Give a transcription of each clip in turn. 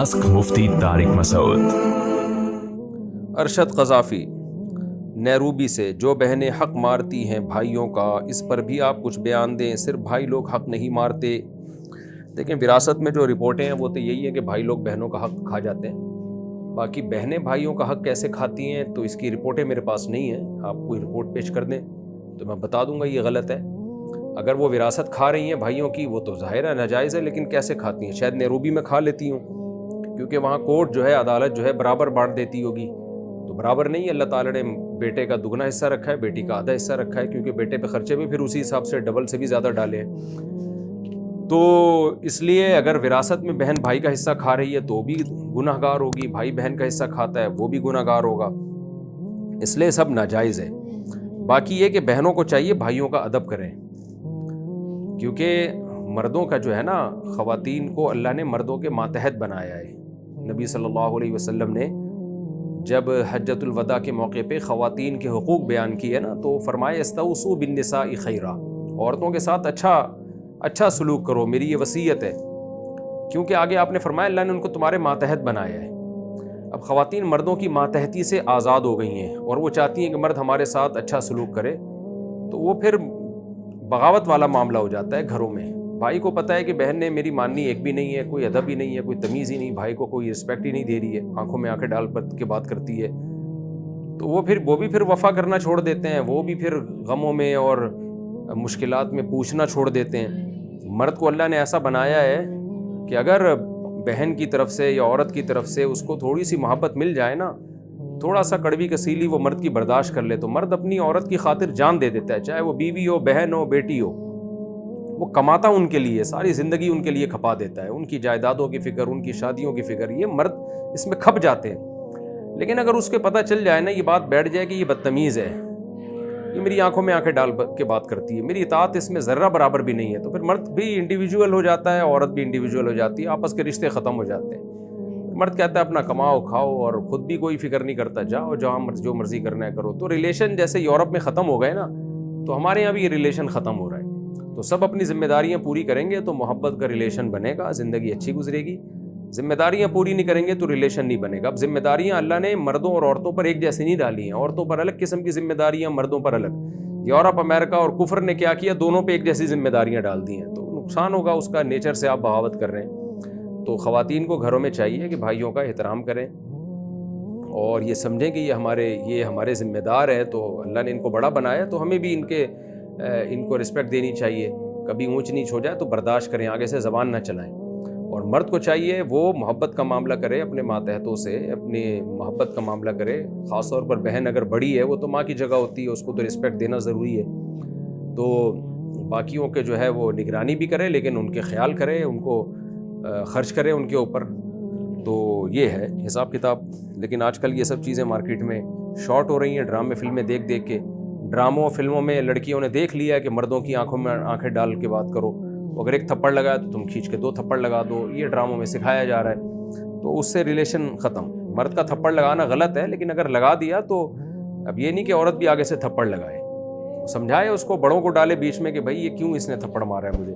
Ask मुफ्ती Tariq Masood. Arshad क़ज़ाफ़ी Nairobi से, जो बहनें हक़ मारती हैं भाइयों का, इस पर भी आप कुछ बयान दें। सिर्फ भाई लोग हक़ नहीं मारते। देखें, विरासत में जो रिपोर्टें हैं वो तो यही है कि भाई लोग बहनों का हक़ खा जाते हैं। बाकी बहनें भाइयों का हक़ कैसे खाती हैं तो इसकी रिपोर्टें मेरे पास नहीं हैं। आप कोई रिपोर्ट पेश कर दें तो मैं बता दूंगा ये गलत है। अगर वो विरासत खा रही हैं भाइयों की, वो तो ज़ाहिर है नाजायज़ है, लेकिन कैसे खाती हैं? शायद नैरोबी में खा लेती हूँ, क्योंकि वहाँ कोर्ट जो है, अदालत जो है बराबर बांट देती होगी। तो बराबर नहीं है। अल्लाह ताला ने बेटे का दुगना हिस्सा रखा है, बेटी का आधा हिस्सा रखा है, क्योंकि बेटे पे खर्चे भी फिर उसी हिसाब से डबल से भी ज़्यादा डाले हैं। तो इसलिए अगर विरासत में बहन भाई का हिस्सा खा रही है तो भी गुनहगार होगी, भाई बहन का हिस्सा खाता है वो भी गुनहगार होगा। इसलिए सब नाजायज़ है। बाकी ये कि बहनों को चाहिए भाइयों का अदब करें, क्योंकि मर्दों का जो है ना, ख़वातीन को अल्लाह ने मर्दों के मातहत बनाया है। नबी सल्लल्लाहु अलैहि वसल्लम ने जब हज्जतुल वदा के मौके पे ख़वातीन के हुकूक बयान किए ना, तो फरमाया इस्तऊसू बिन्निसाई खैरा, औरतों के साथ अच्छा सलूक करो, मेरी ये वसीयत है। क्योंकि आगे आपने फरमाया अल्लाह ने उनको तुम्हारे मातहत बनाया है। अब ख़वातीन मर्दों की मातहती से आज़ाद हो गई हैं और वो चाहती हैं कि मर्द हमारे साथ अच्छा सलूक करे, तो वो फिर बगावत वाला मामला हो जाता है घरों में। भाई को पता है कि बहन ने मेरी माननी एक भी नहीं है, कोई अदब ही नहीं है, कोई तमीज़ ही नहीं, भाई को कोई रिस्पेक्ट ही नहीं दे रही है, आंखों में आंखें डाल के बात करती है, तो वो भी फिर वफ़ा करना छोड़ देते हैं। वो भी फिर गमों में और मुश्किलात में पूछना छोड़ देते हैं। मर्द को अल्लाह ने ऐसा बनाया है कि अगर बहन की तरफ से या औरत की तरफ से उसको थोड़ी सी मोहब्बत मिल जाए ना, थोड़ा सा कड़वी कसीली वो मर्द की बर्दाश्त कर ले, तो मर्द अपनी औरत की खातिर जान दे देता है। चाहे वो बीवी हो, बहन हो, बेटी हो, वो कमाता उनके लिए, सारी ज़िंदगी उनके लिए खपा देता है। उनकी जायदादों की फ़िक्र, उनकी शादियों की फ़िक्र, ये मर्द इसमें खप जाते हैं। लेकिन अगर उसके पता चल जाए ना, ये बात बैठ जाए कि ये बदतमीज़ है, ये मेरी आंखों में आंखें डाल के बात करती है, मेरी इताअत इसमें ज़र्रा बराबर भी नहीं है, तो फिर मर्द भी इंडिविजुअल हो जाता है, औरत भी इंडिविजुअल हो जाती है, आपस के रिश्ते ख़त्म हो जाते हैं। मर्द कहता है अपना कमाओ खाओ और ख़ुद भी कोई फ़िक्र नहीं करता, जाओ जहाँ जो मर्ज़ी करना है करो। तो रिलेशन जैसे यूरोप में ख़त्म हो गए ना, तो हमारे यहाँ भी ये रिलेशन ख़त्म हो रहा है। तो सब अपनी ज़िम्मेदारियाँ पूरी करेंगे तो मोहब्बत का रिलेशन बनेगा, ज़िंदगी अच्छी गुजरेगी। ज़िम्मेदारियाँ पूरी नहीं करेंगे तो रिलेशन नहीं बनेगा। अब ज़िम्मेदारियाँ अल्लाह ने मर्दों और औरतों पर एक जैसी नहीं डाली हैं, औरतों पर अलग किस्म की ज़िम्मेदारियाँ, मर्दों पर अलग। यूरोप, अमेरिका और कुफर ने क्या किया, दोनों पे एक जैसी ज़िम्मेदारियाँ डाल दी हैं, तो नुकसान होगा उसका। नेचर से आप बगावत कर रहे हैं। तो ख़वातीन को घरों में चाहिए कि भाइयों का एहतराम करें और ये समझें कि ये हमारे ज़िम्मेदार हैं, तो अल्लाह ने इनको बड़ा बनाया, तो हमें भी इनको रिस्पेक्ट देनी चाहिए। कभी ऊंच नीच हो जाए तो बर्दाश्त करें, आगे से ज़बान ना चलाएं। और मर्द को चाहिए वो मोहब्बत का मामला करे, अपने मातहतों से अपनी मोहब्बत का मामला करे। ख़ास तौर पर बहन अगर बड़ी है, वो तो माँ की जगह होती है, उसको तो रिस्पेक्ट देना ज़रूरी है। तो बाकियों के जो है वो निगरानी भी करे, लेकिन उनके ख्याल करे, उनको ख़र्च करे उनके ऊपर। तो ये है हिसाब किताब। लेकिन आजकल ये सब चीज़ें मार्केट में शॉर्ट हो रही हैं, ड्रामे फिल्में देख देख के। ड्रामों फिल्मों में लड़कियों ने देख लिया है कि मर्दों की आंखों में आंखें डाल के बात करो, अगर एक थप्पड़ लगाया तो तुम खींच के 2 थप्पड़ लगा दो, ये ड्रामों में सिखाया जा रहा है। तो उससे रिलेशन ख़त्म। मर्द का थप्पड़ लगाना गलत है, लेकिन अगर लगा दिया तो अब ये नहीं कि औरत भी आगे से थप्पड़ लगाए, समझाए उसको, बड़ों को डाले बीच में कि भाई ये क्यों इसने थप्पड़ मारा है मुझे,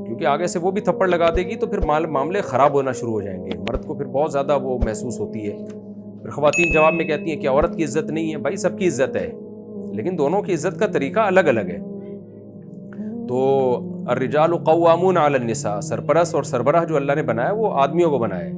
क्योंकि आगे से वो भी थप्पड़ लगा देगी तो फिर मामले ख़राब होना शुरू हो जाएंगे। मर्द को फिर बहुत ज़्यादा वो महसूस होती है। फिर ख़वातीन जवाब में कहती हैं कि औरत की इज़्ज़त नहीं है। भाई सबकी इज़्ज़त है, लेकिन दोनों की इज़्ज़त का तरीका अलग अलग है। तो अर्रिजालु क़व्वामून अलन निसा, सरपरस्त और सरबराह जो अल्लाह ने बनाया वो आदमियों को बनाया है।